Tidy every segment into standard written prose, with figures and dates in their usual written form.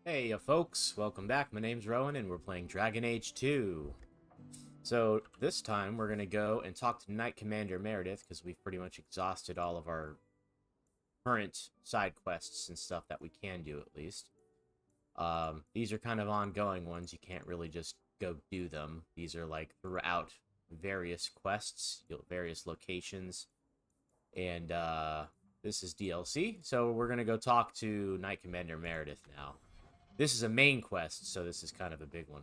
Hey, folks, welcome back. My name's Rowan, and we're playing Dragon Age 2. So, this time, we're going to go and talk to Knight Commander Meredith, because we've pretty much exhausted all of our current side quests and stuff that we can do, at least. These are kind of ongoing ones. You can't really just go do them. These are, like, throughout various quests, various locations, and, this is DLC, so we're going to go talk to Knight Commander Meredith now. This is a main quest, so this is kind of a big one.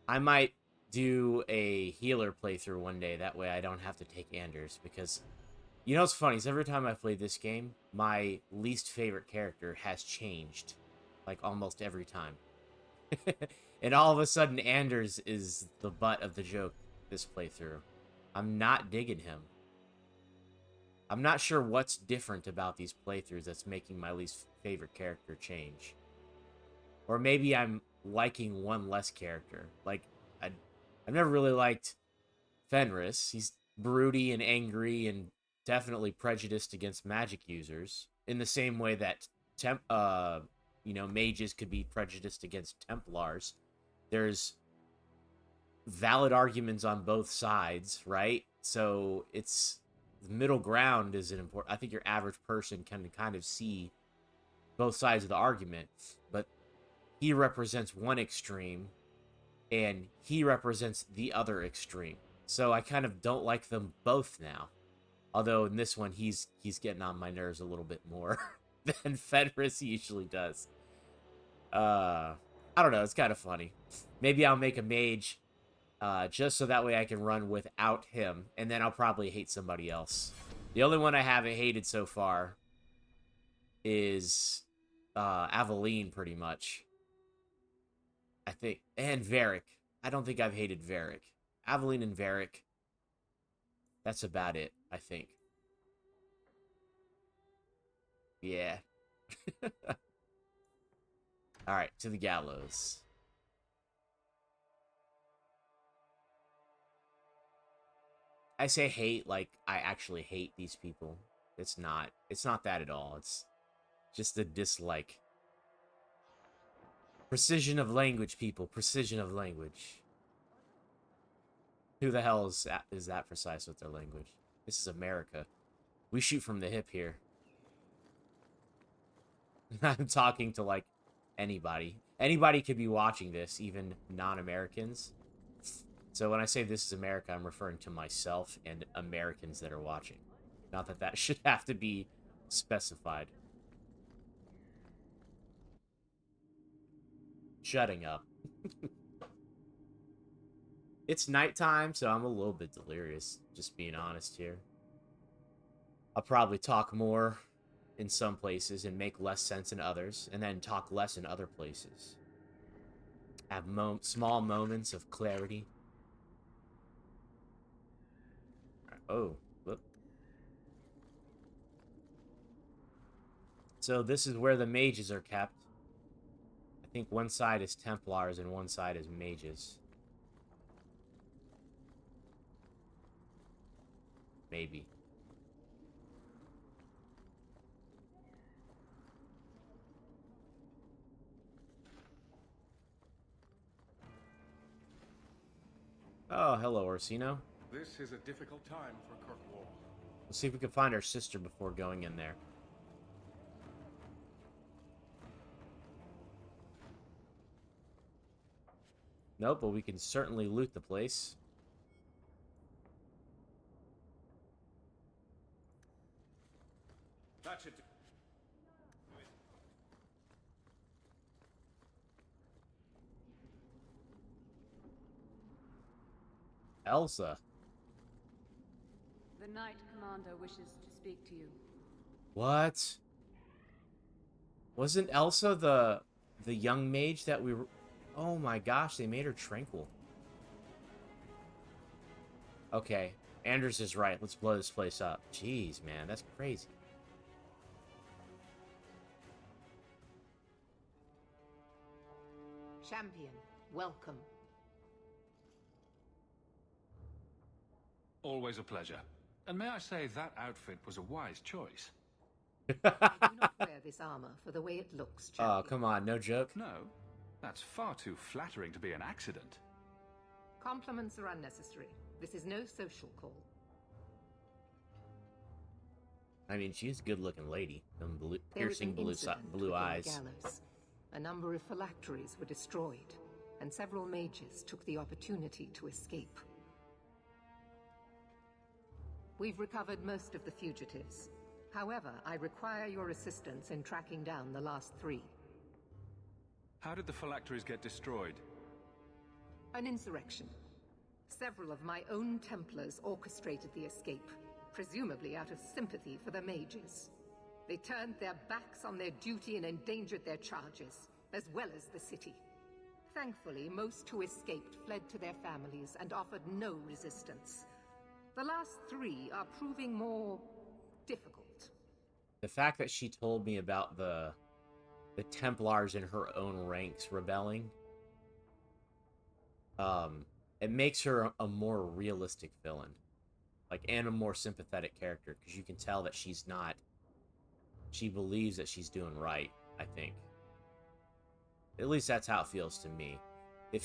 I might do a healer playthrough one day. That way I don't have to take Anders. Because, you know what's funny is every time I play this game, my least favorite character has changed. Like, almost every time. And all of a sudden, Anders is the butt of the joke this playthrough. I'm not digging him. I'm not sure what's different about these playthroughs that's making my least favorite character change. Or maybe I'm liking one less character. Like, I've never really liked Fenris. He's broody and angry and definitely prejudiced against magic users. In the same way that mages could be prejudiced against Templars. There's valid arguments on both sides, right? So it's the middle ground is an important. I think your average person can kind of see both sides of the argument, but he represents one extreme and he represents the other extreme. So I kind of don't like them both now. Although in this one he's getting on my nerves a little bit more than Fenris usually does. I don't know, it's kind of funny. Maybe I'll make a mage just so that way I can run without him, and then I'll probably hate somebody else. The only one I haven't hated so far is Aveline, pretty much. I think, and Varric. I don't think I've hated Varric. Aveline and Varric, that's about it, I think. Yeah. Alright, to the gallows. I say hate like I actually hate these people. It's not. It's not that at all. It's just a dislike. Precision of language, people. Precision of language. Who the hell is that precise with their language? This is America. We shoot from the hip here. I'm talking to, like, anybody. Anybody could be watching this, even non-Americans. So when I say this is America, I'm referring to myself and Americans that are watching. Not that that should have to be specified. Shutting up. It's nighttime, so I'm a little bit delirious, just being honest here. I'll probably talk more in some places and make less sense in others, and then talk less in other places. Have small moments of clarity. Oh, whoop. So this is where the mages are kept. I think one side is Templars and one side is mages. Maybe. Oh, hello, Orsino. This is a difficult time for Kirkwall. Let's see if we can find our sister before going in there. Nope, but we can certainly loot the place. That should do. Elsa. The Knight Commander wishes to speak to you. What? Wasn't Elsa the young mage that we were... Oh my gosh, they made her tranquil. Okay, Anders is right. Let's blow this place up. Jeez, man, that's crazy. Champion, welcome. Always a pleasure. And may I say, that outfit was a wise choice. I do not wear this armor for the way it looks, Oh, champion. come on, no joke. No, that's far too flattering to be an accident. Compliments are unnecessary. This is no social call. I mean, she's a good-looking lady. Them There was piercing an blue incident blue within the eyes. gallows. A number of phylacteries were destroyed, and several mages took the opportunity to escape. We've recovered most of the fugitives. However, I require your assistance in tracking down the last 3. How did the phylacteries get destroyed? An insurrection. Several of my own Templars orchestrated the escape, presumably out of sympathy for the mages. They turned their backs on their duty and endangered their charges, as well as the city. Thankfully, most who escaped fled to their families and offered no resistance. The last 3 are proving more difficult. The fact that she told me about the Templars in her own ranks rebelling, it makes her a more realistic villain, like, and a more sympathetic character, because you can tell that she's not. She believes that she's doing right. I think. At least that's how it feels to me. I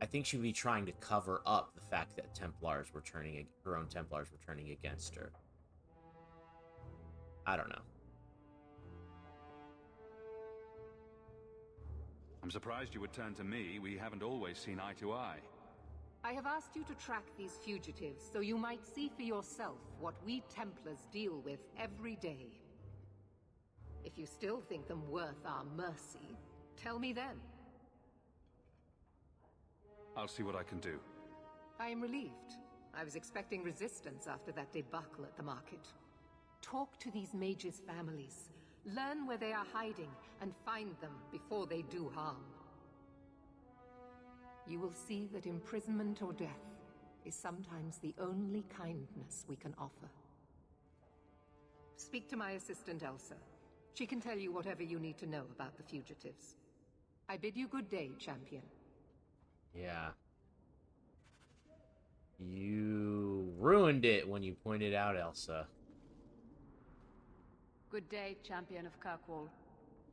think she would be trying to cover up the fact that her own Templars were turning against her. I don't know. I'm surprised you would turn to me. We haven't always seen eye to eye. I have asked you to track these fugitives so you might see for yourself what we Templars deal with every day. If you still think them worth our mercy, tell me then. I'll see what I can do. I am relieved. I was expecting resistance after that debacle at the market. Talk to these mages' families. Learn where they are hiding and find them before they do harm. You will see that imprisonment or death is sometimes the only kindness we can offer. Speak to my assistant Elsa. She can tell you whatever you need to know about the fugitives. I bid you good day, champion. Yeah. You ruined it when you pointed out Elsa. Good day, champion of Kirkwall.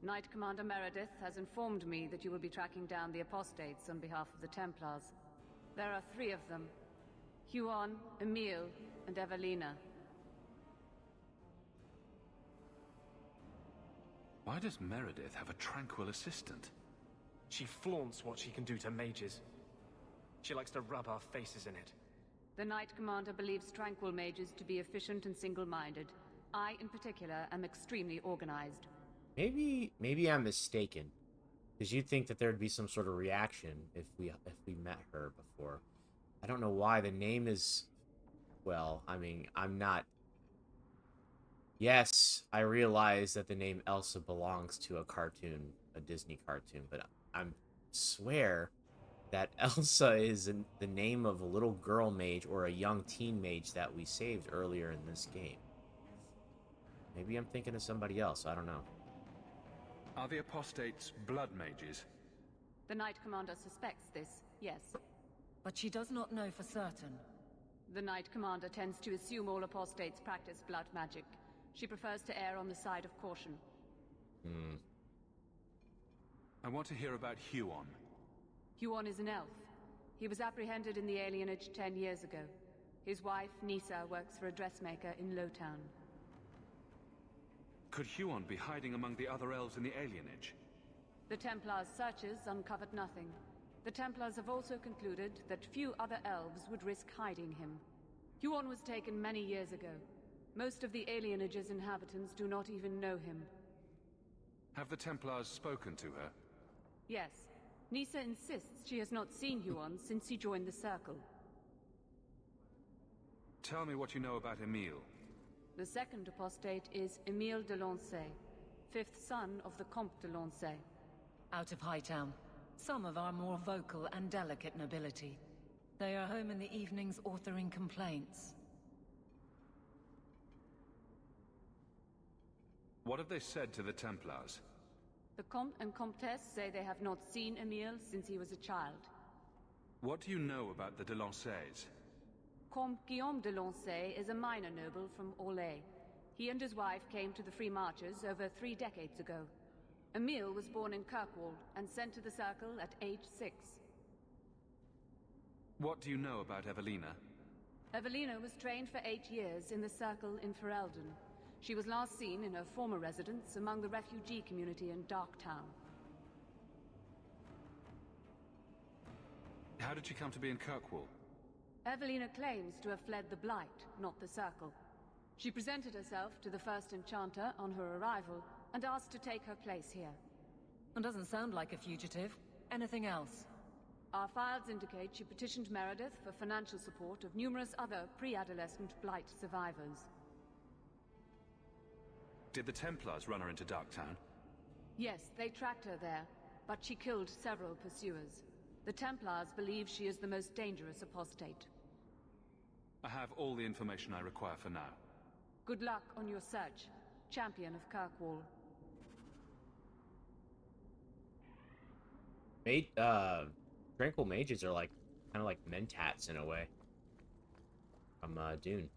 Knight Commander Meredith has informed me that you will be tracking down the apostates on behalf of the Templars. There are 3 of them. Huon, Emile, and Evelina. Why does Meredith have a tranquil assistant? She flaunts what she can do to mages. She likes to rub our faces in it. The Knight Commander believes tranquil mages to be efficient and single-minded. I, in particular, am extremely organized. Maybe I'm mistaken, because you'd think that there'd be some sort of reaction if we met her before. I don't know why the name is. Well, I mean, I'm not. Yes, I realize that the name Elsa belongs to a cartoon, a Disney cartoon, but I swear that Elsa is the name of a little girl mage or a young teen mage that we saved earlier in this game. Maybe I'm thinking of somebody else, I don't know. Are the apostates blood mages? The Knight Commander suspects this, yes. But she does not know for certain. The Knight Commander tends to assume all apostates practice blood magic. She prefers to err on the side of caution. I want to hear about Huon. Huon is an elf. He was apprehended in the alienage 10 years ago. His wife, Nisa, works for a dressmaker in Lowtown. Could Huon be hiding among the other elves in the alienage? The Templars' searches uncovered nothing. The Templars have also concluded that few other elves would risk hiding him. Huon was taken many years ago. Most of the alienage's inhabitants do not even know him. Have the Templars spoken to her? Yes. Nisa insists she has not seen Huon since he joined the Circle. Tell me what you know about Emile. The second apostate is Emile de Lancey, 5th son of the Comte de Lancey. Out of Hightown. Some of our more vocal and delicate nobility. They are home in the evenings authoring complaints. What have they said to the Templars? The Comte and Comtesse say they have not seen Emile since he was a child. What do you know about the de Lanceys? Comte Guillaume de Lancey is a minor noble from Orlais. He and his wife came to the Free Marches over 3 decades ago. Emile was born in Kirkwall and sent to the Circle at age 6. What do you know about Evelina? Evelina was trained for 8 years in the Circle in Ferelden. She was last seen in her former residence among the refugee community in Darktown. How did she come to be in Kirkwall? Evelina claims to have fled the Blight, not the Circle. She presented herself to the first Enchanter on her arrival and asked to take her place here. And doesn't sound like a fugitive. Anything else? Our files indicate she petitioned Meredith for financial support of numerous other pre-adolescent Blight survivors. Did the Templars run her into Darktown? Yes, they tracked her there, but she killed several pursuers. The Templars believe she is the most dangerous apostate. I have all the information I require for now. Good luck on your search, Champion of Kirkwall. Tranquil mages are like kind of like mentats in a way. From Dune.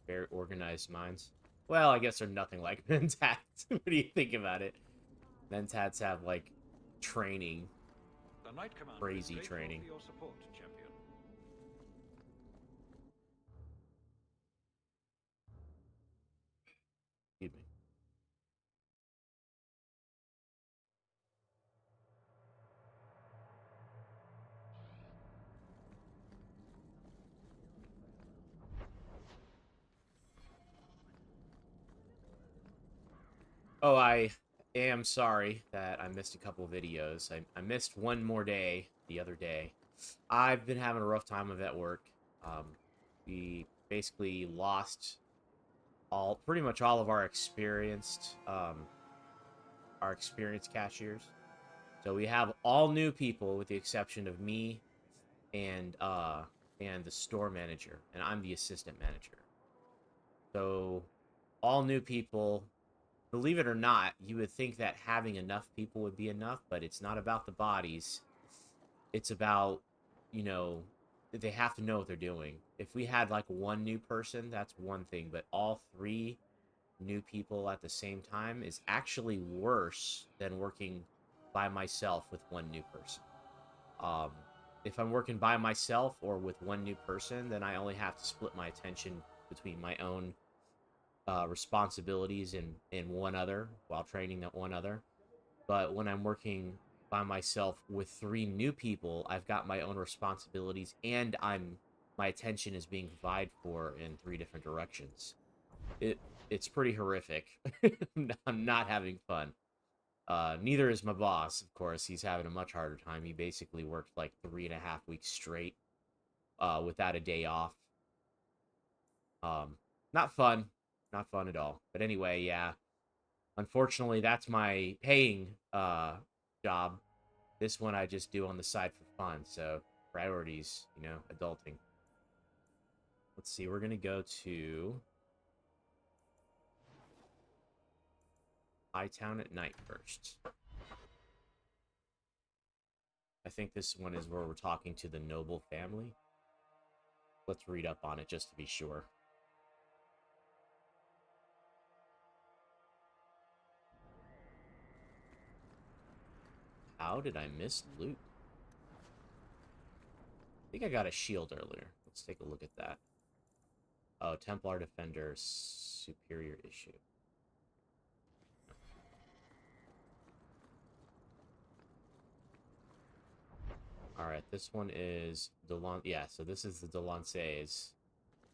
Very organized minds. Well, I guess they're nothing like mentats. What do you think about it? Mentats have like training. The Knight Commander Crazy is grateful training. for your support, Champion. Excuse me. Oh, I am sorry that I missed a couple videos. I missed one more day the other day. I've been having a rough time of it at work. We basically lost pretty much all of our experienced cashiers. So we have all new people with the exception of me and the store manager, and I'm the assistant manager. So all new people. Believe it or not, you would think that having enough people would be enough, but it's not about the bodies. It's about, you know, they have to know what they're doing. If we had like one new person, that's one thing, but all 3 new people at the same time is actually worse than working by myself with one new person. If I'm working by myself or with one new person, then I only have to split my attention between my own responsibilities and one other while training that one other. But when I'm working by myself with 3 new people, I've got my own responsibilities and my attention is being provided for in 3 different directions. It's pretty horrific. I'm not having fun. Neither is my boss, of course. He's having a much harder time. He basically worked like 3.5 weeks straight without a day off. Not fun. Not fun at all. But anyway, yeah. Unfortunately, that's my paying job. This one I just do on the side for fun. So, priorities, you know, adulting. Let's see, we're going to go to Hightown at night first. I think this one is where we're talking to the noble family. Let's read up on it just to be sure. How did I miss loot? I think I got a shield earlier. Let's take a look at that. Oh, Templar Defender Superior Issue. Alright, this one is yeah, so this is the Delancey's,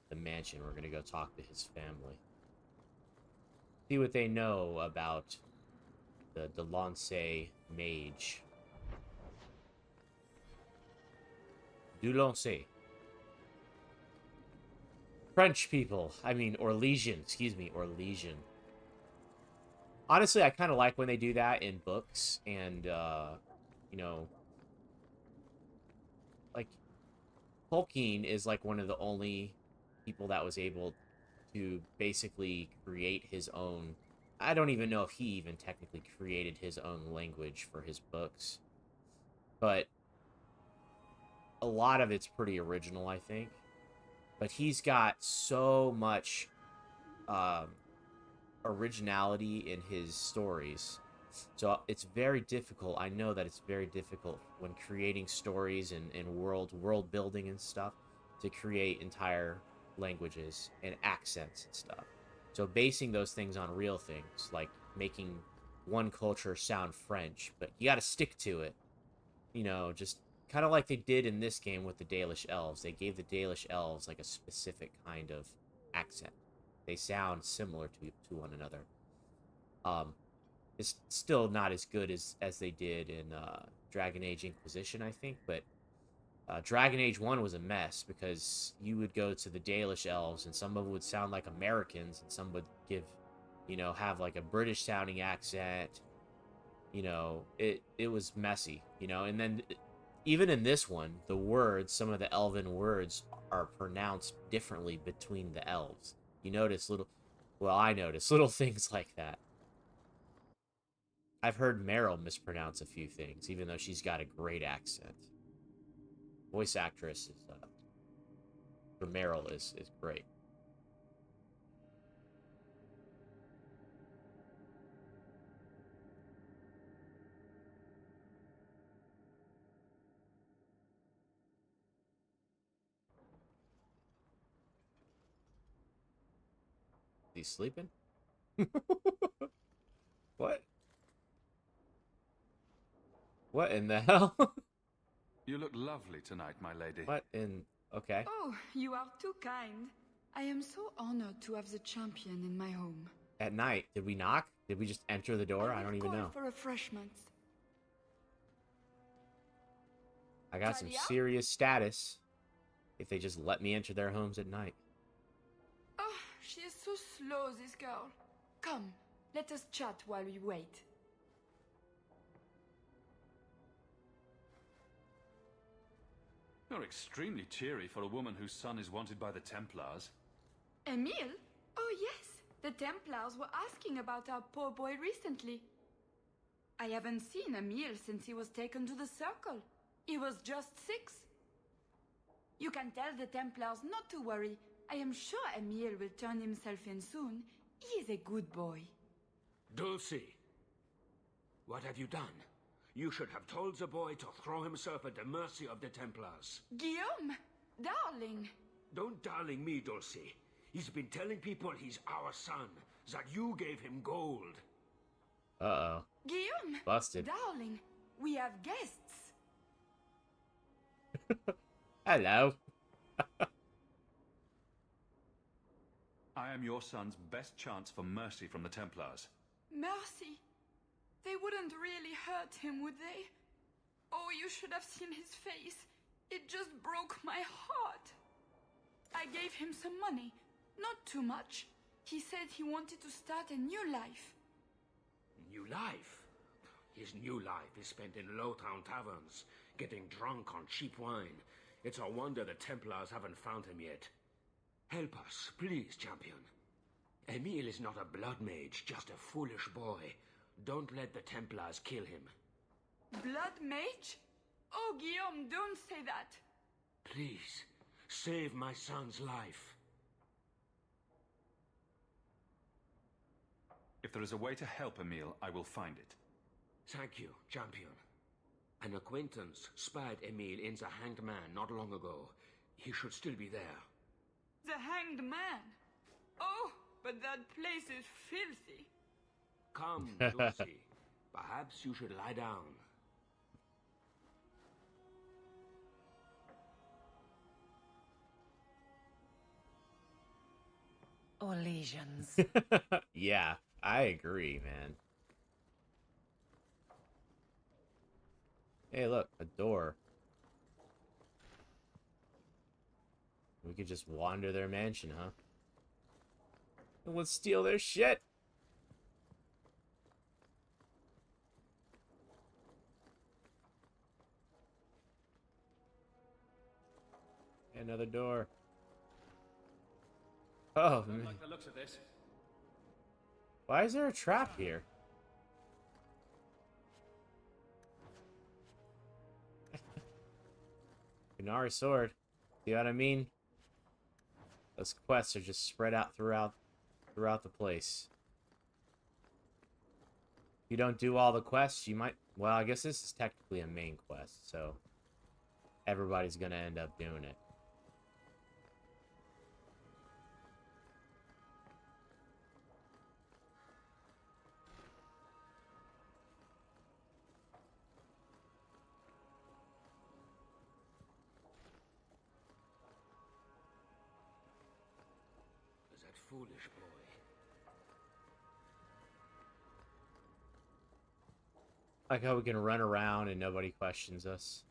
the mansion. We're gonna go talk to his family. See what they know about the Delancey mage. Delancey. French people. I mean, Orlesian. Excuse me, Orlesian. Honestly, I kind of like when they do that in books and, you know, like, Tolkien is like one of the only people that was able to basically create his own. I don't even know if he even technically created his own language for his books, but a lot of it's pretty original, I think. but he's got so much originality in his stories. So it's very difficult. I know that it's very difficult when creating stories and world building and stuff to create entire languages and accents and stuff. So basing those things on real things, like making one culture sound French, but you got to stick to it. You know, just kind of like they did in this game with the Dalish elves. They gave the Dalish elves like a specific kind of accent. They sound similar to one another. It's still not as good as they did in Dragon Age Inquisition, I think, but Dragon Age 1 was a mess because you would go to the Dalish elves and some of them would sound like Americans and some would have like a British sounding accent. It was messy, and then even in this one, some of the elven words are pronounced differently between the elves. I notice little things like that. I've heard Meryl mispronounce a few things, even though she's got a great accent. Voice actress for Meryl is great. Is he sleeping? What? What in the hell? You look lovely tonight, my lady. What in... Okay. Oh, you are too kind. I am so honored to have the champion in my home. At night, did we knock? Did we just enter the door? I don't even know. For refreshments. I got some serious status if they just let me enter their homes at night. Oh, she is so slow, this girl. Come, let us chat while we wait. You're extremely cheery for a woman whose son is wanted by the Templars. Emile? Oh yes, the Templars were asking about our poor boy recently. I haven't seen Emile since he was taken to the Circle. He was just 6. You can tell the Templars not to worry. I am sure Emile will turn himself in soon. He is a good boy. Dulcie, what have you done? You should have told the boy to throw himself at the mercy of the Templars. Guillaume, darling. Don't darling me, Dulcie. He's been telling people he's our son, that you gave him gold. Uh-oh. Guillaume, busted. Darling, we have guests. Hello. I am your son's best chance for mercy from the Templars. Mercy? They wouldn't really hurt him, would they? Oh, you should have seen his face. It just broke my heart. I gave him some money. Not too much. He said he wanted to start a new life. New life? His new life is spent in low-town taverns, getting drunk on cheap wine. It's a wonder the Templars haven't found him yet. Help us, please, champion. Emile is not a blood mage, just a foolish boy. Don't let the Templars kill him. Blood mage? Oh, Guillaume, don't say that. Please, save my son's life. If there is a way to help Emile, I will find it. Thank you, champion. An acquaintance spied Emile in the Hanged Man not long ago. He should still be there. The Hanged Man? Oh, but that place is filthy. Come, Dulcie. Perhaps you should lie down. Or lesions. Yeah, I agree, man. Hey, look, a door. We could just wander their mansion, huh? And let's steal their shit. Another door. Oh, man. Like the looks of this. Why is there a trap here? Inari sword. See what I mean? Those quests are just spread out throughout the place. If you don't do all the quests, you might... Well, I guess this is technically a main quest, so everybody's gonna end up doing it. That foolish boy. Like how we can run around and nobody questions us.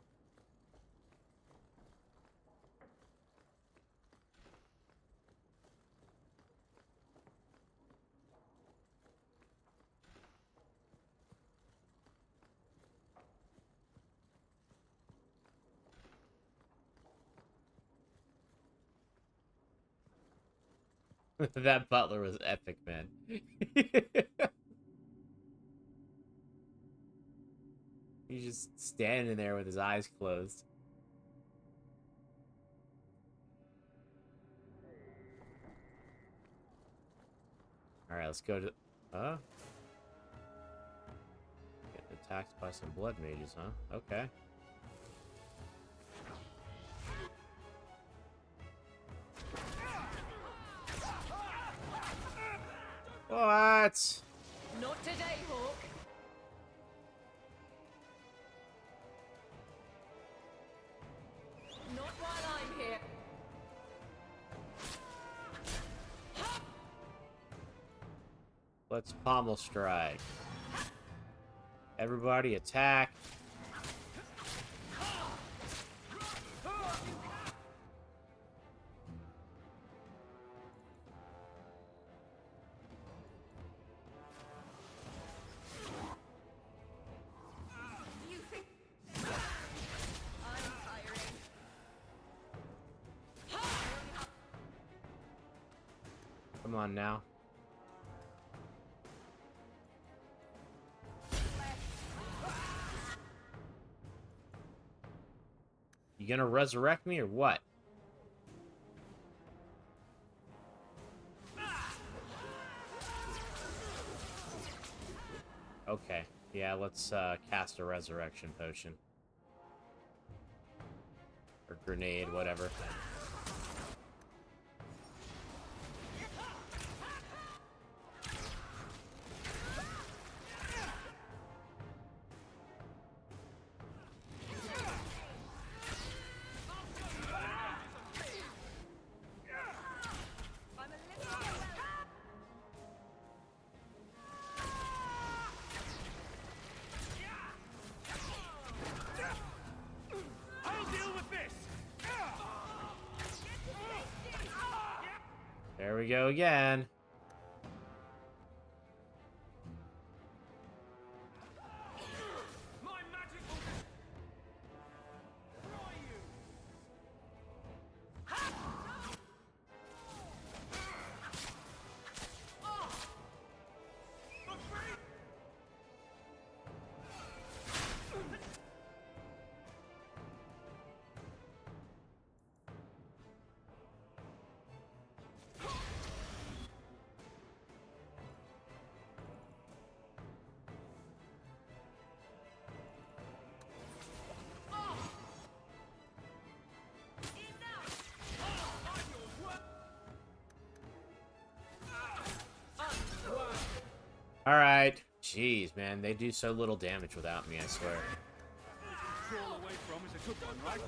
That butler was epic, man. He's just standing there with his eyes closed. Alright, let's go to... Huh? Getting attacked by some blood mages, huh? Okay. What? Not today, Hawke. Not while I'm here. Let's pommel strike. Everybody attack. Come on now. You gonna resurrect me or what? Okay. Yeah, let's cast a resurrection potion. Or grenade, whatever. There we go again. Alright. Jeez, man. They do so little damage without me, I swear. Crawl away from is a good one, right?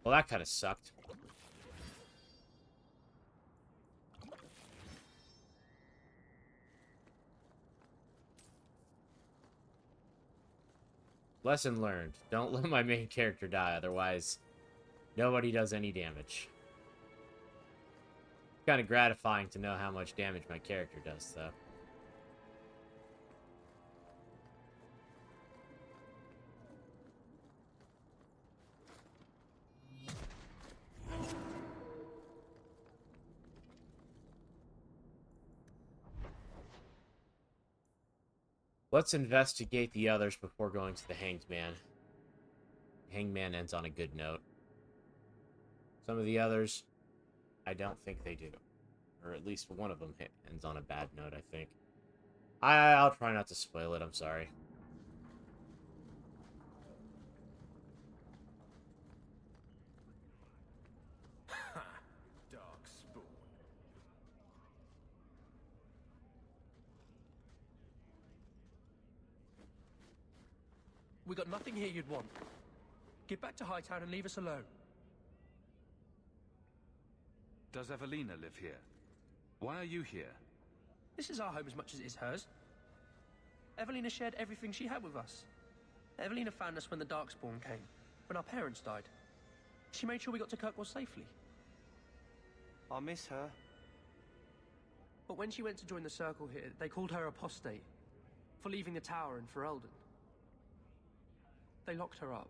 Well, that kind of sucked. Lesson learned. Don't let my main character die, otherwise nobody does any damage. Kind of gratifying to know how much damage my character does, though. Let's investigate the others before going to the Hanged Man. Hanged Man ends on a good note. Some of the others, I don't think they do. Or at least one of them ends on a bad note, I think. I'll try not to spoil it, I'm sorry. Dark spawn. We got nothing here you'd want. Get back to Hightown and leave us alone. Does Evelina live here? Why are you here? This is our home as much as it is hers. Evelina shared everything she had with us. Evelina found us when the Darkspawn came, when our parents died. She made sure we got to Kirkwall safely. I miss her. But when she went to join the Circle here, they called her apostate for leaving the tower in Ferelden. They locked her up.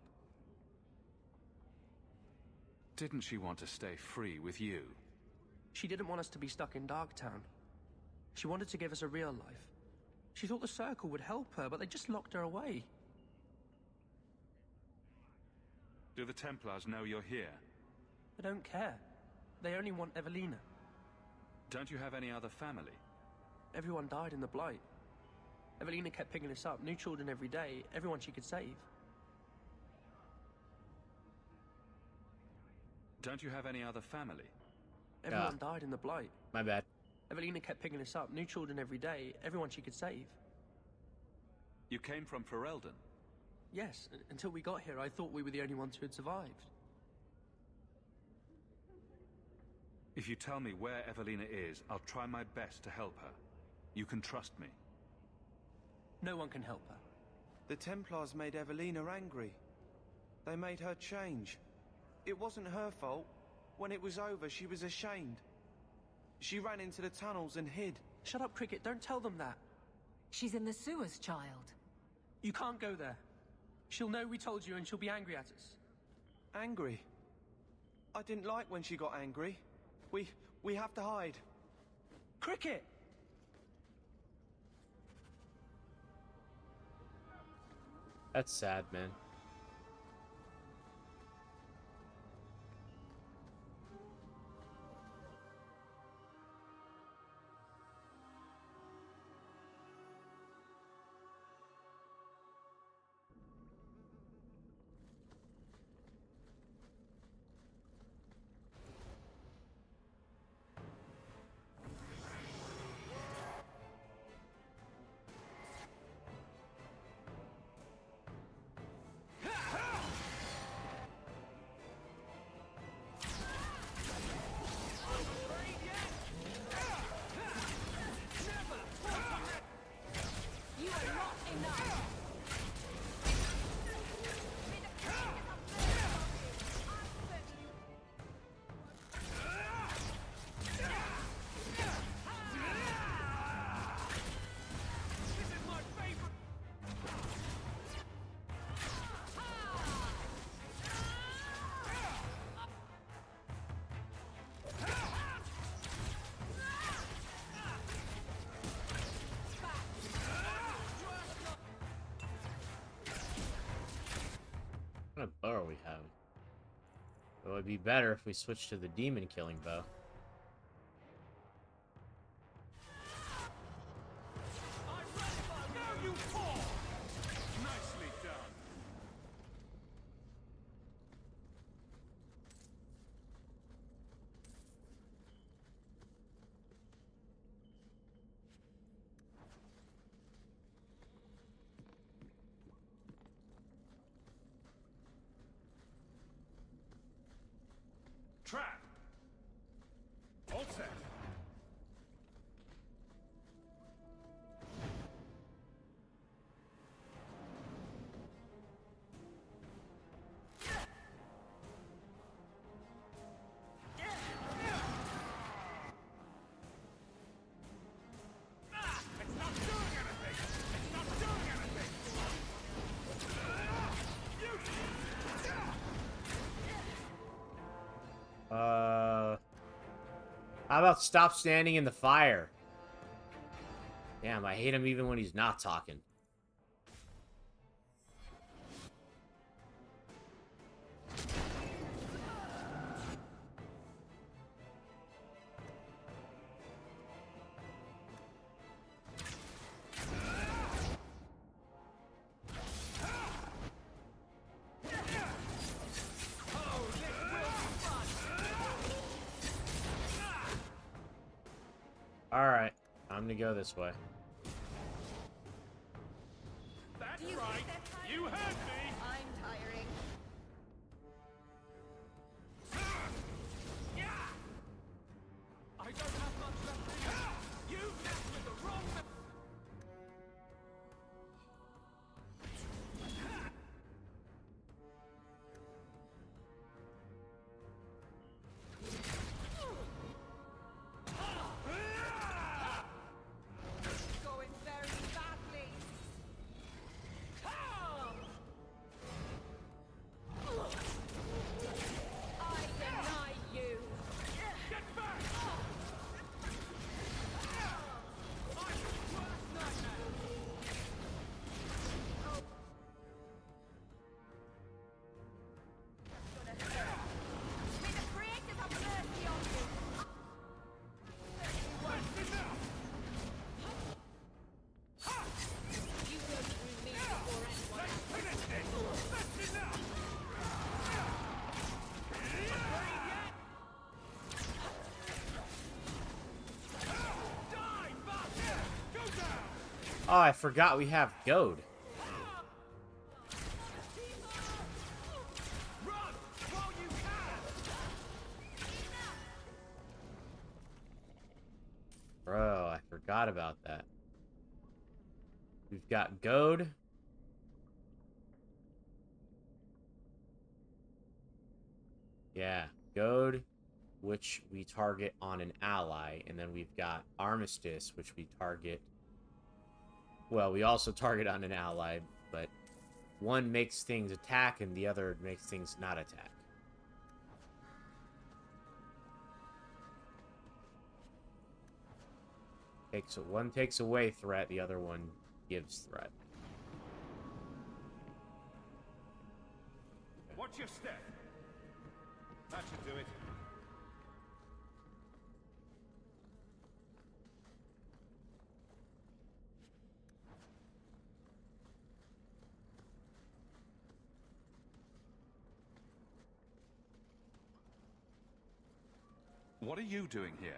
Didn't she want to stay free with you? She didn't want us to be stuck in Darktown. She wanted to give us a real life. She thought the Circle would help her, but they just locked her away. Do the Templars know you're here? They don't care. They only want Evelina. Don't you have any other family? Everyone died in the Blight. Evelina kept picking us up, new children every day, everyone she could save. Don't you have any other family? Everyone died in the Blight. My bad. Evelina kept picking us up, new children every day, everyone she could save. You came from Ferelden? Yes, until we got here, I thought we were the only ones who had survived. If you tell me where Evelina is, I'll try my best to help her. You can trust me. No one can help her. The Templars made Evelina angry. They made her change. It wasn't her fault. When it was over, she was ashamed. She ran into the tunnels and hid. Shut up, Cricket. Don't tell them that. She's in the sewers, child. You can't go there. She'll know we told you and she'll be angry at us. Angry? I didn't like when she got angry. We have to hide. Cricket! That's sad, man. What kind of bow are we having? It would be better if we switched to the demon killing bow. Nicely done. Trap! All set. How about stop standing in the fire? Damn, I hate him even when he's not talking. Time to go this way. That's right. You heard me. I'm tiring. I don't have much left in you. You messed with the wrong man. Going very badly. I deny you. Get back. May the creators have mercy on you. You go through me before anyone else. That's enough. Die, bastard. Go down. Oh, I forgot we have goad. Run while you can. Bro, I forgot about that. We've got goad. Yeah, goad, which we target on an ally, and then we've got armistice, which we target. Well, we also target on an ally, but one makes things attack and the other makes things not attack. One takes away threat, the other one gives threat. Watch your step. That should do it. What are you doing here?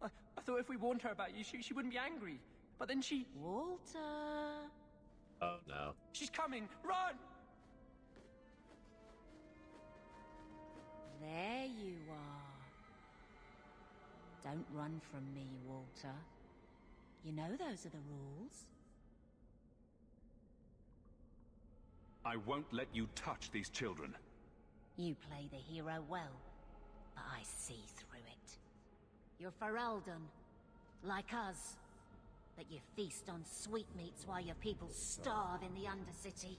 I thought if we warned her about you, she wouldn't be angry. But then she... Walter! Oh, no. She's coming! Run! There you are. Don't run from me, Walter. You know those are the rules. I won't let you touch these children. You play the hero well, but I see through it. You're Ferelden, like us. But you feast on sweetmeats while your people starve in the Undercity.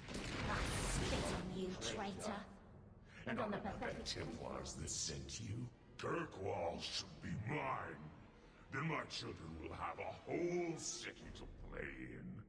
I spit on you, traitor. And on the pathetic Templars that sent you, Kirkwall should be mine. Then my children will have a whole city to play in.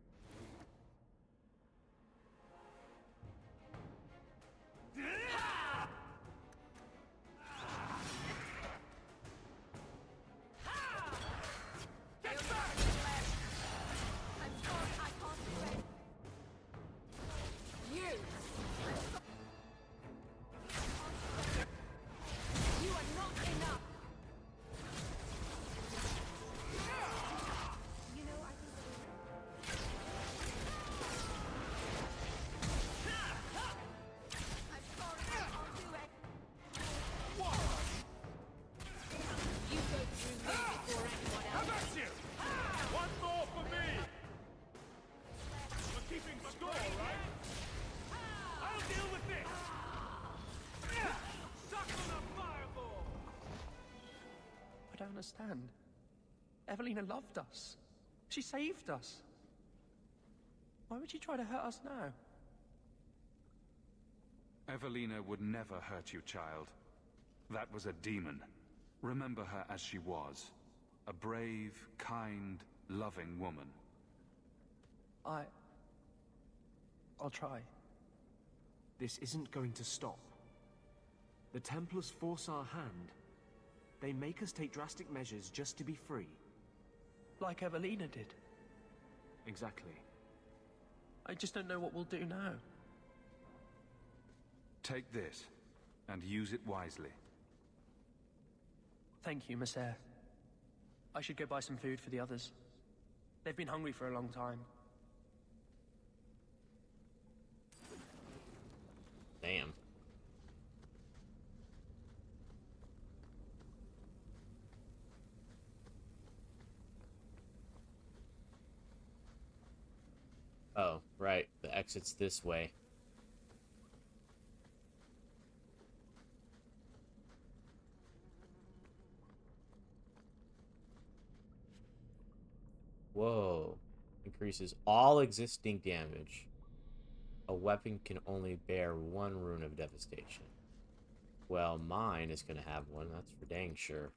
I don't understand. Evelina loved us. She saved us. Why would she try to hurt us now? Evelina would never hurt you, child. That was a demon. Remember her as she was. A brave, kind, loving woman. I'll try. This isn't going to stop. The Templars force our hand. They make us take drastic measures just to be free. Like Evelina did. Exactly. I just don't know what we'll do now. Take this, and use it wisely. Thank you, Miss Eyre. I should go buy some food for the others. They've been hungry for a long time. Damn. Oh, right. The exit's this way. Whoa. Increases all existing damage. A weapon can only bear 1 rune of devastation. Well, mine is going to have one, that's for dang sure.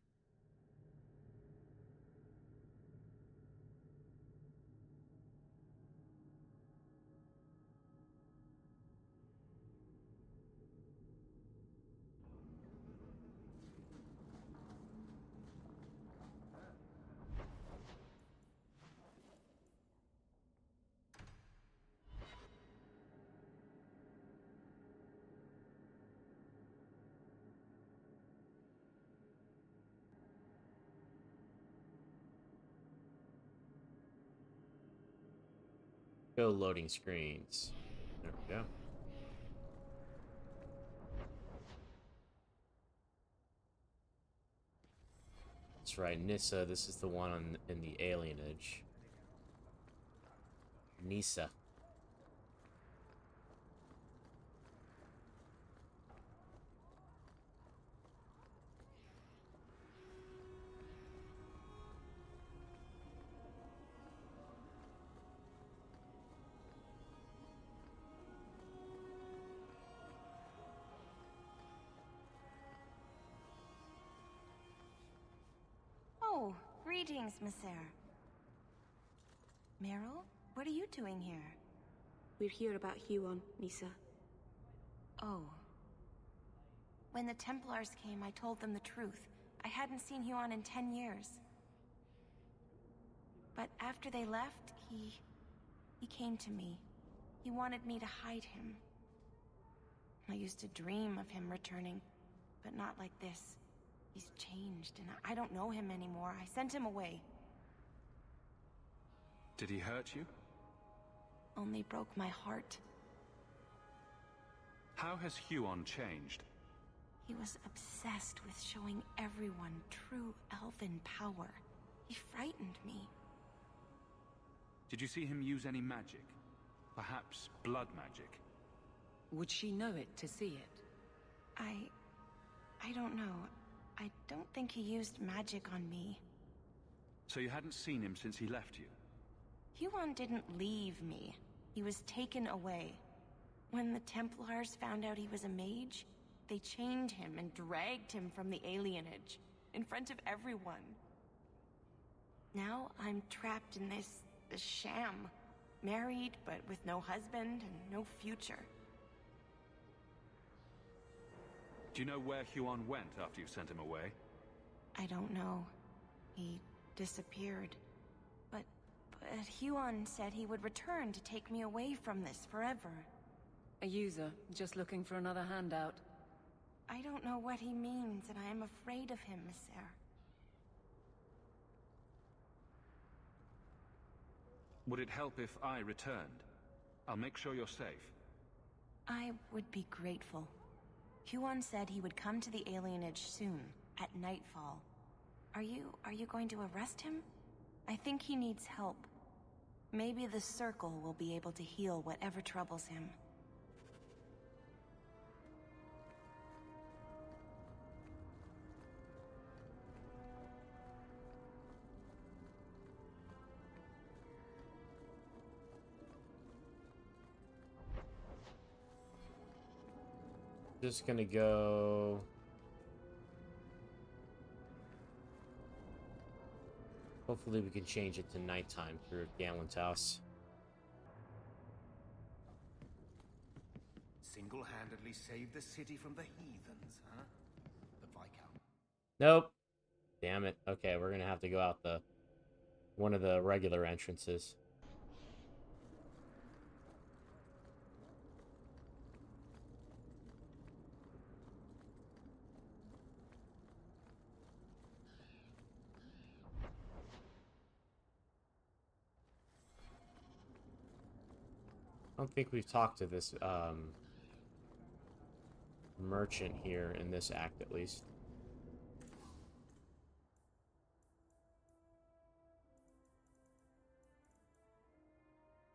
Go loading screens. There we go. That's right, Nissa. This is the one in the alienage. Nissa. Oh, greetings, Messer. Meryl, what are you doing here? We're here about Huon, Nissa. Oh. When the Templars came, I told them the truth. I hadn't seen Huon in 10 years. But after they left, he came to me. He wanted me to hide him. I used to dream of him returning, but not like this. He's changed, and I don't know him anymore. I sent him away. Did he hurt you? Only broke my heart. How has Huon changed? He was obsessed with showing everyone true elven power. He frightened me. Did you see him use any magic? Perhaps blood magic? Would she know it to see it? I don't know. I don't think he used magic on me. So you hadn't seen him since he left you? Huon didn't leave me. He was taken away. When the Templars found out he was a mage, they chained him and dragged him from the alienage, in front of everyone. Now I'm trapped in this sham. Married, but with no husband and no future. Do you know where Huon went after you sent him away? I don't know. He disappeared. But Huon said he would return to take me away from this forever. A user, just looking for another handout. I don't know what he means, and I am afraid of him, Messer. Would it help if I returned? I'll make sure you're safe. I would be grateful. Huon said he would come to the alienage soon, at nightfall. Are you going to arrest him? I think he needs help. Maybe the Circle will be able to heal whatever troubles him. Just gonna go. Hopefully we can change it to nighttime through Galen's house. Single-handedly saved the city from the heathens, huh? The Viscount. Nope. Damn it. Okay, we're gonna have to go out one of the regular entrances. I don't think we've talked to this merchant here in this act, at least.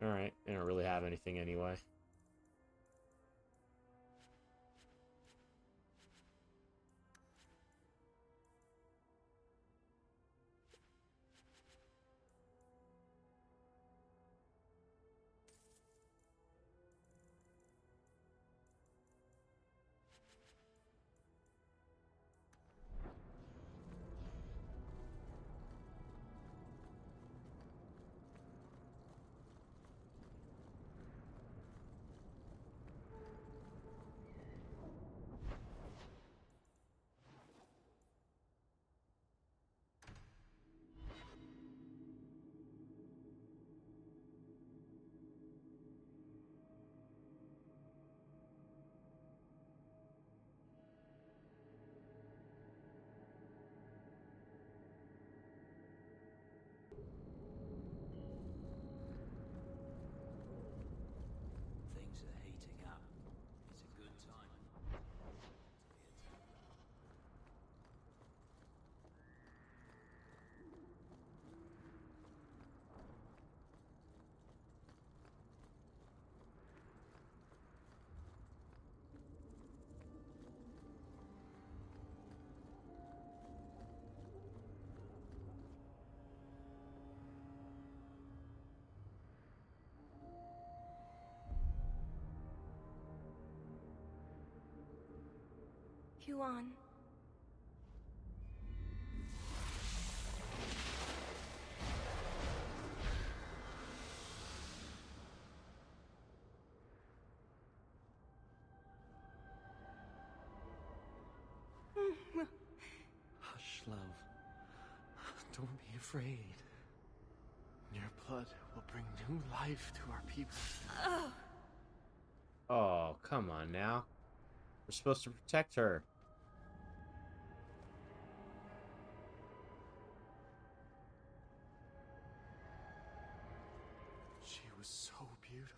Alright, they don't really have anything anyway. Things are heating up. It's a good time. Huan. Hush, love. Don't be afraid. Your blood will bring new life to our people. Oh, come on now. We're supposed to protect her. She was so beautiful.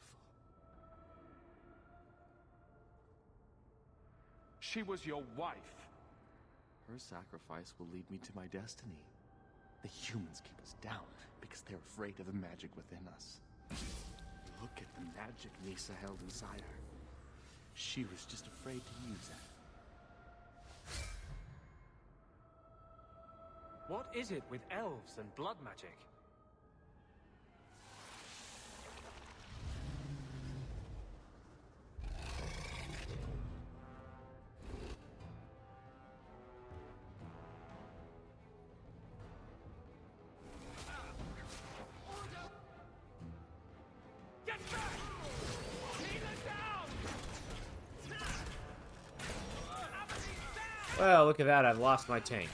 She was your wife. Her sacrifice will lead me to my destiny. The humans keep us down because they're afraid of the magic within us. Look at the magic Nisa held inside her. She was just afraid to use it. What is it with elves and blood magic? Well, look at that. I've lost my tank.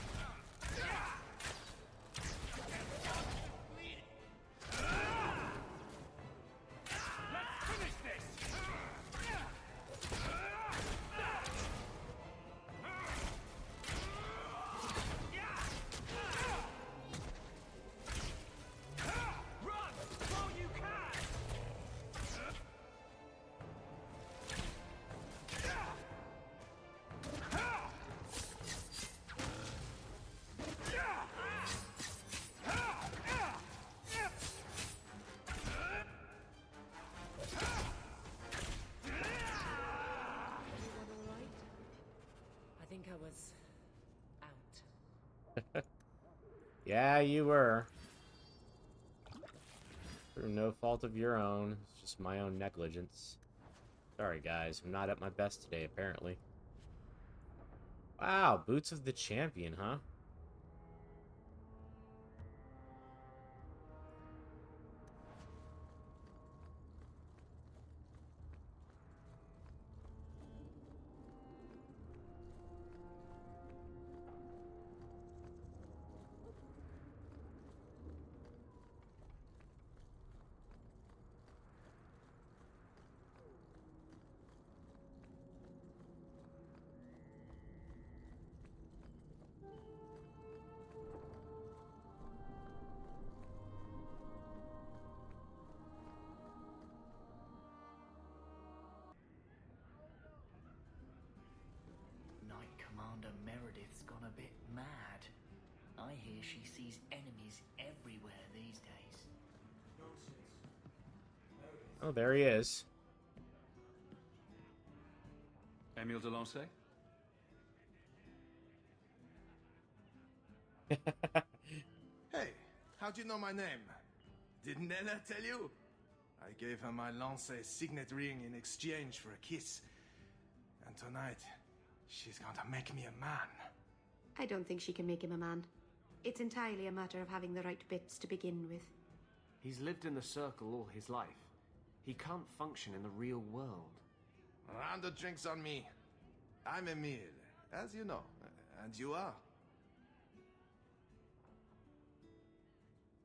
Yeah, you were. Through no fault of your own. It's just my own negligence. Sorry, guys. I'm not at my best today, apparently. Wow, Boots of the Champion, huh? she sees enemies everywhere these days. Oh, there he is. Emile de Lancey? Hey, how'd you know my name? Didn't Nella tell you? I gave her my Lancey signet ring in exchange for a kiss. And tonight, she's going to make me a man. I don't think she can make him a man. It's entirely a matter of having the right bits to begin with. He's lived in the circle all his life. He can't function in the real world. Round of drinks on me. I'm Emile, as you know. And you are?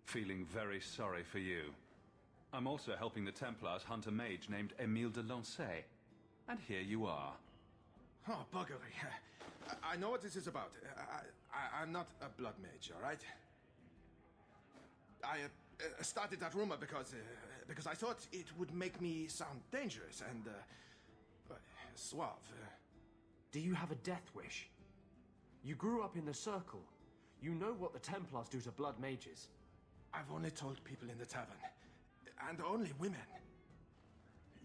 Feeling very sorry for you. I'm also helping the Templars hunt a mage named Emile de Lancey. And here you are. Oh, buggery. I know what this is about. I'm not a blood mage, all right? I started that rumor because I thought it would make me sound dangerous and suave. Do you have a death wish? You grew up in the circle. You know what the Templars do to blood mages. I've only told people in the tavern. And only women.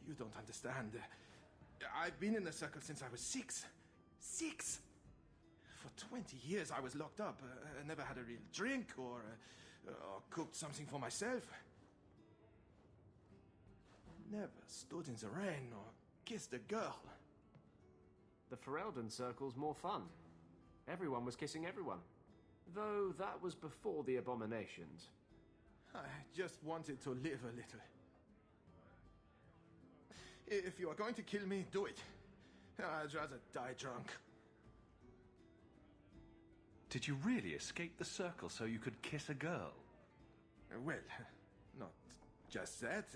You don't understand. I've been in the circle since I was 6. 6! For 20 years I was locked up. Never had a real drink or cooked something for myself. Never stood in the rain or kissed a girl. The Ferelden circle's more fun. Everyone was kissing everyone. Though that was before the abominations. I just wanted to live a little. If you are going to kill me, do it. I'd rather die drunk. Did you really escape the circle so you could kiss a girl? Well, not just that.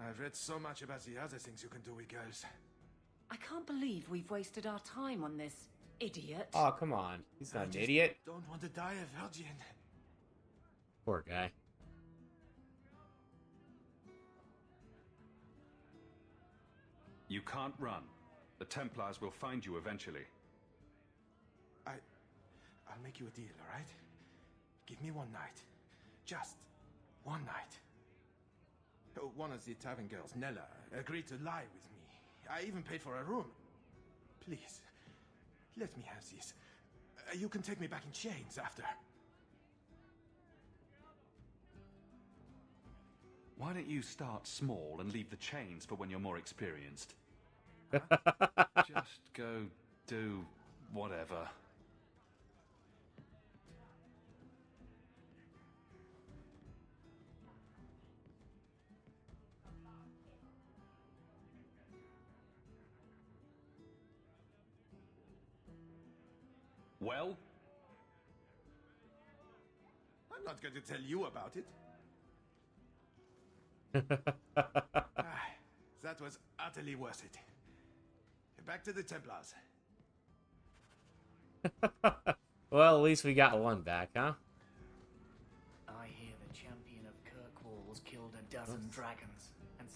I've read so much about the other things you can do with girls. I can't believe we've wasted our time on this idiot. Oh, come on. He's not an idiot. Don't want to die a virgin. Poor guy. You can't run. The Templars will find you eventually. I'll make you a deal, all right? Give me one night. Just one night. One of the tavern girls, Nella, agreed to lie with me. I even paid for a room. Please, let me have this. You can take me back in chains after. Why don't you start small and leave the chains for when you're more experienced? Just go do whatever. Well? I'm not going to tell you about it. That was utterly worth it. Back to the Templars. Well, at least we got one back, huh? I hear the champion of Kirkwall's killed a dozen dragons and...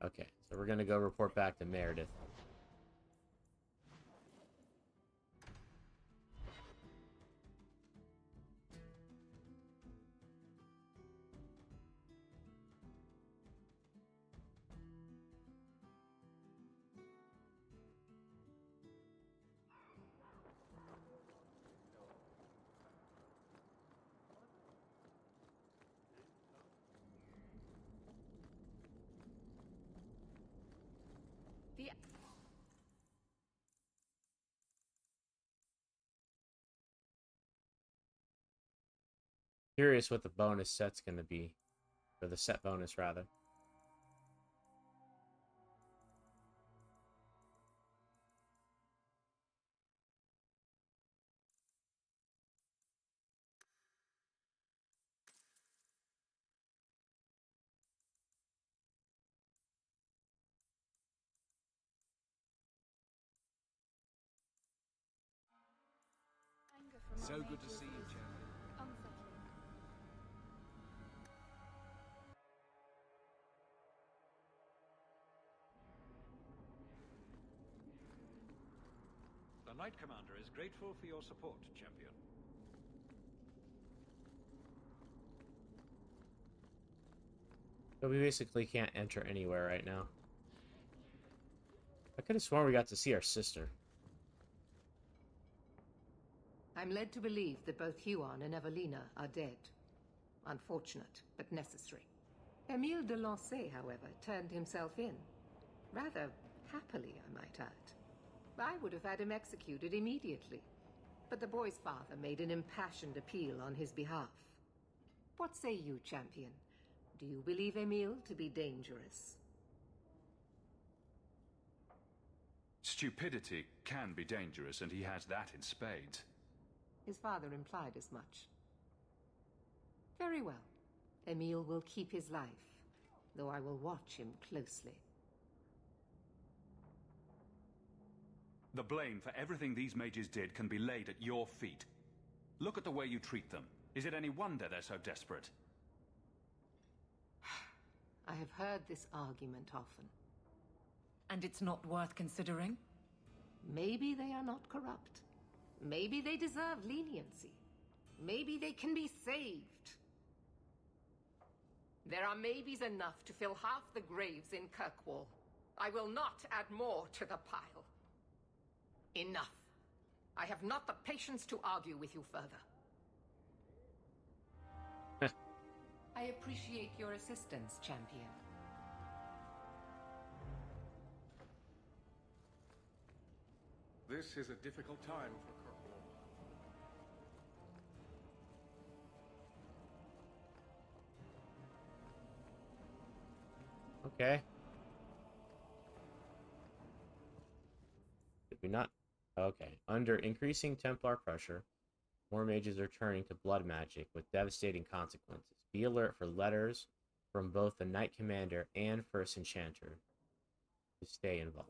Okay, so we're gonna go report back to Meredith. Curious what the bonus set's gonna be. Or the set bonus, rather. So good to see you, champion. Unsettling. The Knight Commander is grateful for your support, champion. So we basically can't enter anywhere right now. I could have sworn we got to see our sister. I'm led to believe that both Huon and Evelina are dead. Unfortunate, but necessary. Emile de Lancey, however, turned himself in. Rather happily, I might add. I would have had him executed immediately, but the boy's father made an impassioned appeal on his behalf. What say you, champion? Do you believe Emile to be dangerous? Stupidity can be dangerous, and he has that in spades. His father implied as much. Very well. Emile will keep his life, though I will watch him closely. The blame for everything these mages did can be laid at your feet. Look at the way you treat them. Is it any wonder they're so desperate? I have heard this argument often. And it's not worth considering? Maybe they are not corrupt. Maybe they deserve leniency. Maybe they can be saved. There are maybes enough to fill half the graves in Kirkwall. I will not add more to the pile. Enough. I have not the patience to argue with you further. I appreciate your assistance, champion. This is a difficult time for Kirkwall. Okay. Did we not? Okay. Under increasing Templar pressure, more mages are turning to blood magic with devastating consequences. Be alert for letters from both the Knight Commander and First Enchanter to stay involved.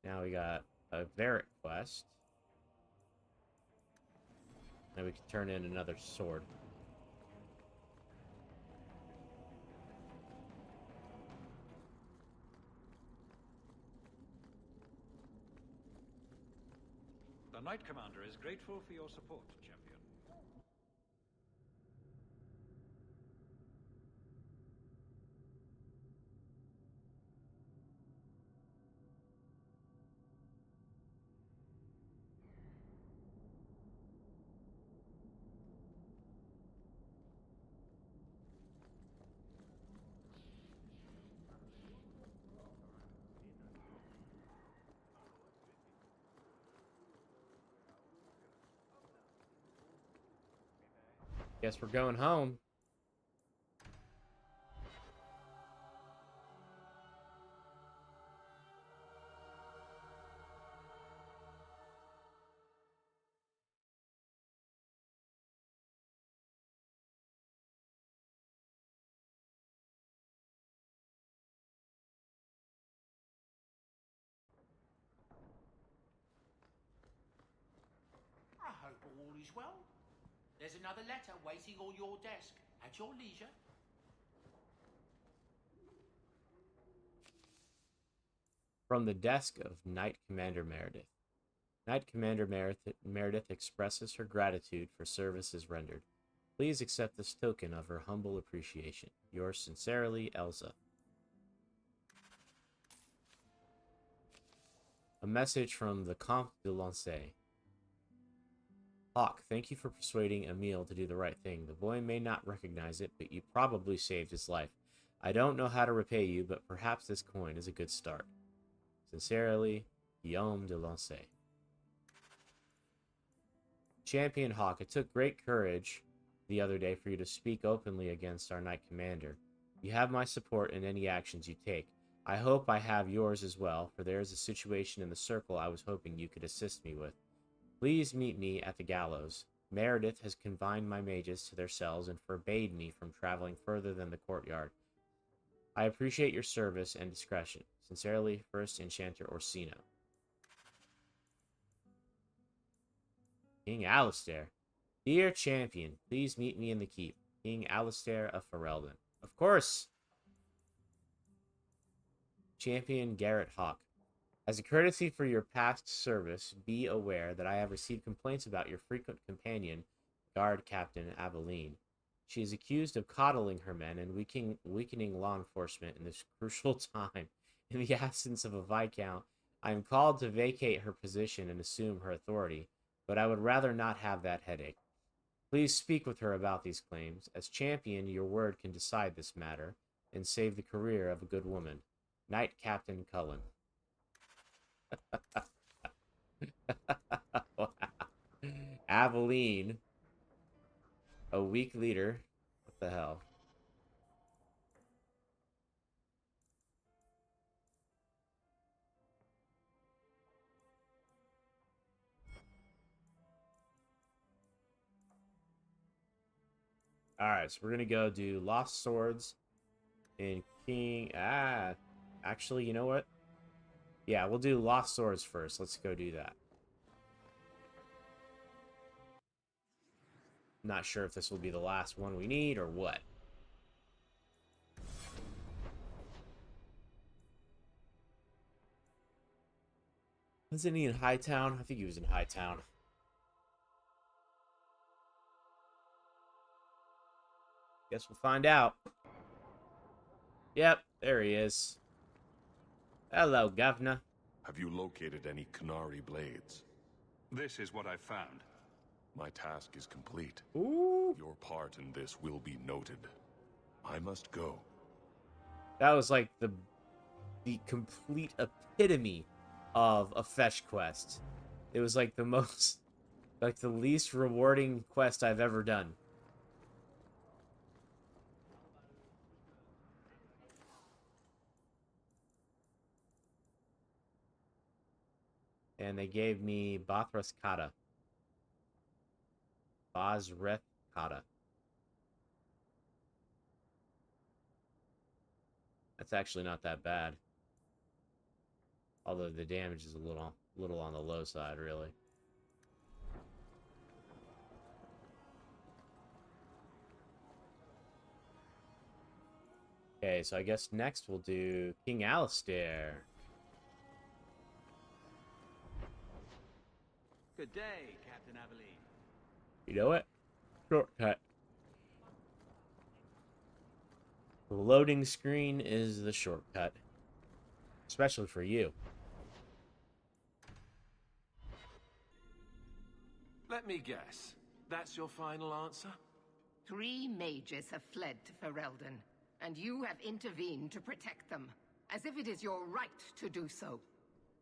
Now we got a Varric quest. And we can turn in another sword. The Knight Commander is grateful for your support, champion. Guess we're going home. I hope all is well. There's another letter waiting on your desk, at your leisure. From the desk of Knight Commander Meredith. Knight Commander Meredith expresses her gratitude for services rendered. Please accept this token of her humble appreciation. Yours sincerely, Elsa. A message from the Comte de Lancey. Hawke, thank you for persuading Emile to do the right thing. The boy may not recognize it, but you probably saved his life. I don't know how to repay you, but perhaps this coin is a good start. Sincerely, Guillaume de Lancey. Champion Hawke, it took great courage the other day for you to speak openly against our Knight Commander. You have my support in any actions you take. I hope I have yours as well, for there is a situation in the circle I was hoping you could assist me with. Please meet me at the gallows. Meredith has confined my mages to their cells and forbade me from traveling further than the courtyard. I appreciate your service and discretion. Sincerely, First Enchanter Orsino. King Alistair. Dear champion, please meet me in the keep. King Alistair of Ferelden. Of course! Champion Garrett Hawke. As a courtesy for your past service, be aware that I have received complaints about your frequent companion, Guard Captain Aveline. She is accused of coddling her men and weakening law enforcement in this crucial time. In the absence of a Viscount, I am called to vacate her position and assume her authority, but I would rather not have that headache. Please speak with her about these claims. As champion, your word can decide this matter and save the career of a good woman. Knight Captain Cullen. Wow. Aveline, a weak leader. What the hell? Alright, so we're gonna go do Lost Swords and King. Actually, you know what? Yeah, we'll do Lost Swords first. Let's go do that. Not sure if this will be the last one we need or what. Wasn't he in Hightown? I think he was in Hightown. Guess we'll find out. Yep, there he is. Hello, Governor. Have you located any Canary blades? This is what I've found. My task is complete. Ooh. Your part in this will be noted. I must go. That was like the complete epitome of a fetch quest. It was like the most, like the least rewarding quest I've ever done. And they gave me Bathras Kata. Basreth Kata. That's actually not that bad. Although the damage is a little on the low side, really. Okay, so I guess next we'll do King Alistair. Good day, Captain Aveline. You know what? Shortcut. The loading screen is the shortcut. Especially for you. Let me guess. That's your final answer? 3 mages have fled to Ferelden, and you have intervened to protect them, as if it is your right to do so.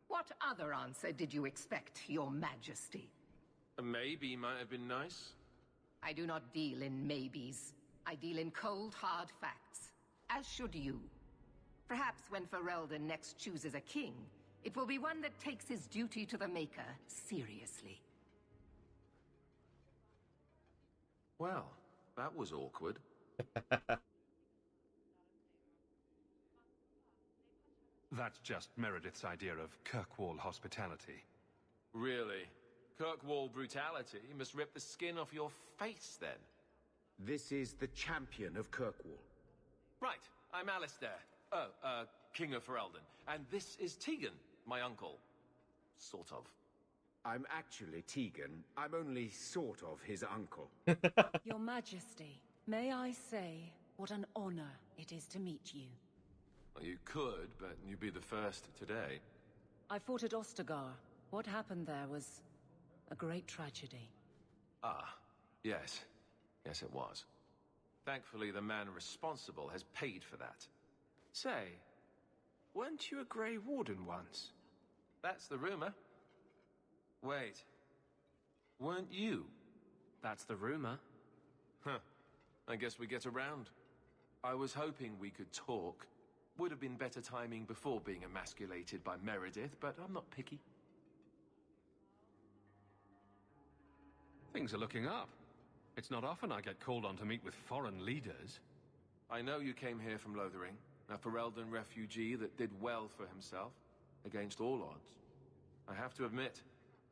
What other answer did you expect, Your Majesty? A maybe might have been nice. I do not deal in maybes. I deal in cold, hard facts. As should you. Perhaps when Ferelden next chooses a king, it will be one that takes his duty to the Maker seriously. Well, that was awkward. That's just Meredith's idea of Kirkwall hospitality. Really? Kirkwall brutality must rip the skin off your face, then. This is the champion of Kirkwall. Right, I'm Alistair. King of Ferelden. And this is Tegan, my uncle. Sort of. I'm actually Tegan. I'm only sort of his uncle. Your Majesty, may I say what an honor it is to meet you. Well, you could, but you'd be the first today. I fought at Ostagar. What happened there was a great tragedy. Ah, yes. Yes, it was. Thankfully, the man responsible has paid for that. Say, weren't you a Grey Warden once? That's the rumor. Wait. Weren't you? That's the rumor. Huh. I guess we get around. I was hoping we could talk. Would have been better timing before being emasculated by Meredith, but I'm not picky. Things are looking up. It's not often I get called on to meet with foreign leaders. I know you came here from Lothering, a Ferelden refugee that did well for himself, against all odds. I have to admit,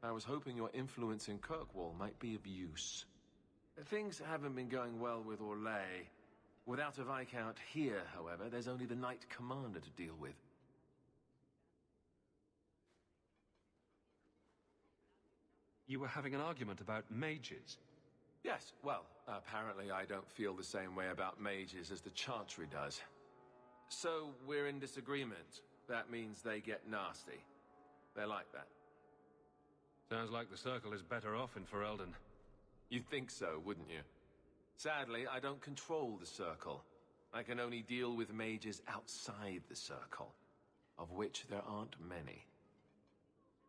I was hoping your influence in Kirkwall might be of use. Things haven't been going well with Orlais. Without a Viscount here, however, there's only the Knight Commander to deal with. you were having an argument about mages. Yes, well, apparently I don't feel the same way about mages as the Chantry does. So, we're in disagreement. That means they get nasty. They're like that. Sounds like the Circle is better off in Ferelden. You'd think so, wouldn't you? Sadly, I don't control the Circle. I can only deal with mages outside the Circle, of which there aren't many.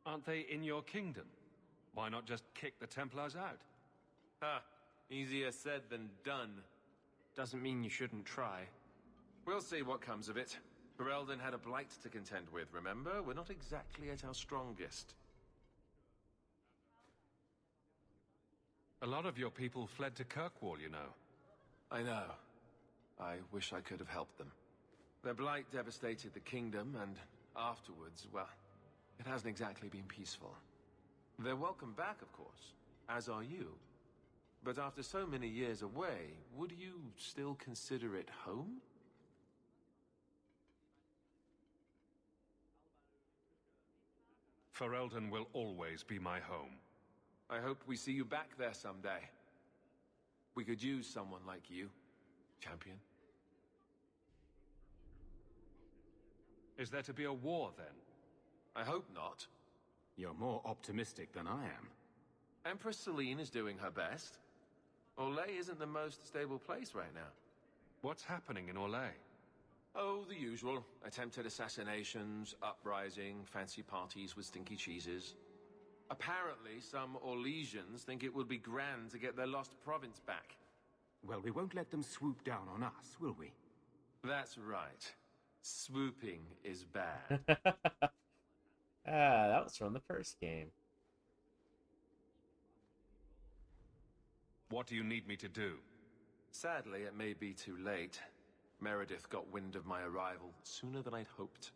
Aren't they in your kingdom? Why not just kick the Templars out? Ha! Easier said than done. Doesn't mean you shouldn't try. We'll see what comes of it. Ferelden had a blight to contend with, remember? We're not exactly at our strongest. A lot of your people fled to Kirkwall, you know. I know. I wish I could have helped them. Their blight devastated the kingdom, and afterwards, well, it hasn't exactly been peaceful. They're welcome back, of course, as are you. But after so many years away, would you still consider it home? Ferelden will always be my home. I hope we see you back there someday. We could use someone like you, champion. Is there to be a war, then? I hope not. You're more optimistic than I am. Empress Celine is doing her best. Orlais isn't the most stable place right now. What's happening in Orlais? Oh, the usual. Attempted assassinations, uprising, fancy parties with stinky cheeses. Apparently, some Orlesians think it would be grand to get their lost province back. Well, we won't let them swoop down on us, will we? That's right. Swooping is bad. That was from the first game. What do you need me to do? Sadly, it may be too late. Meredith got wind of my arrival sooner than I'd hoped.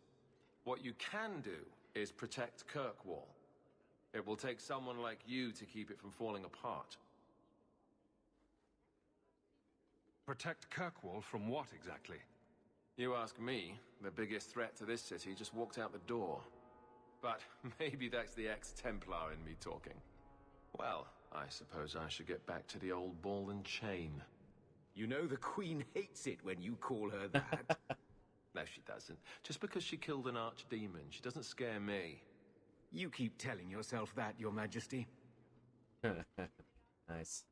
What you can do is protect Kirkwall. It will take someone like you to keep it from falling apart. Protect Kirkwall from what exactly? You ask me, the biggest threat to this city just walked out the door. But maybe that's the ex-Templar in me talking. Well, I suppose I should get back to the old ball and chain. You know the Queen hates it when you call her that. No, she doesn't. Just because she killed an archdemon, she doesn't scare me. You keep telling yourself that, Your Majesty. Nice.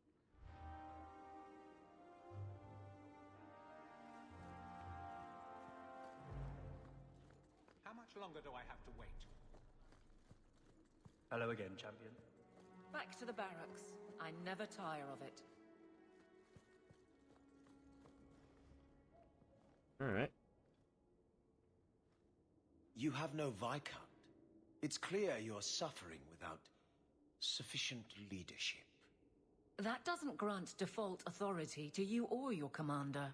How much longer do I have to wait? Hello again, champion. Back to the barracks. I never tire of it. Alright. You have no Viscount. It's clear you're suffering without sufficient leadership. That doesn't grant default authority to you or your commander.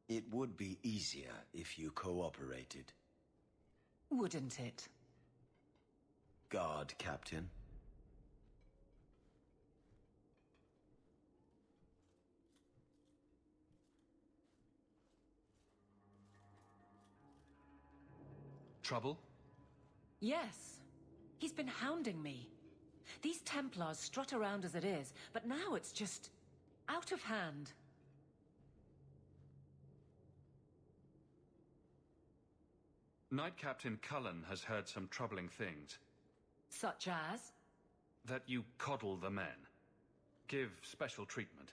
It would be easier if you cooperated. Wouldn't it? Guard, Captain. Trouble? Yes. He's been hounding me. These Templars strut around as it is, but now it's just out of hand. Knight Captain Cullen has heard some troubling things. Such as? That you coddle the men. Give special treatment.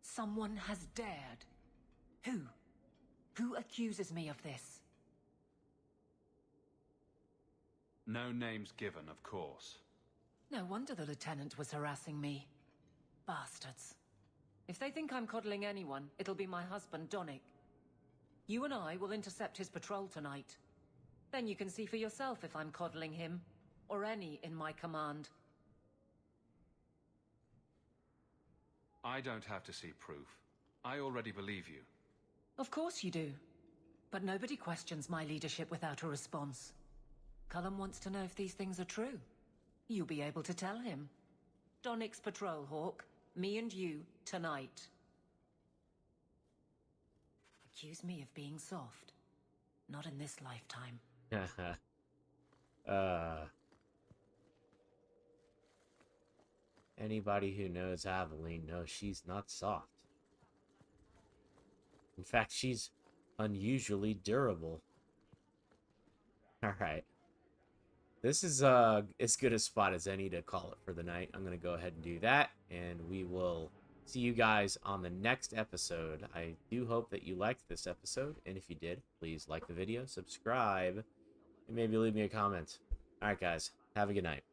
Someone has dared. Who? Who accuses me of this? No names given, of course. No wonder the lieutenant was harassing me. Bastards. If they think I'm coddling anyone, it'll be my husband, Donnic. You and I will intercept his patrol tonight. Then you can see for yourself if I'm coddling him, or any in my command. I don't have to see proof. I already believe you. Of course you do. But nobody questions my leadership without a response. Cullen wants to know if these things are true. You'll be able to tell him. Donnic's patrol, Hawke. Me and you, tonight. Accuse me of being soft. Not in this lifetime. Anybody who knows Aveline knows she's not soft. In fact, she's unusually durable. Alright. This is as good a spot as any to call it for the night. I'm going to go ahead and do that, and we will see you guys on the next episode. I do hope that you liked this episode, and if you did, please like the video, subscribe, and maybe leave me a comment. Alright guys, have a good night.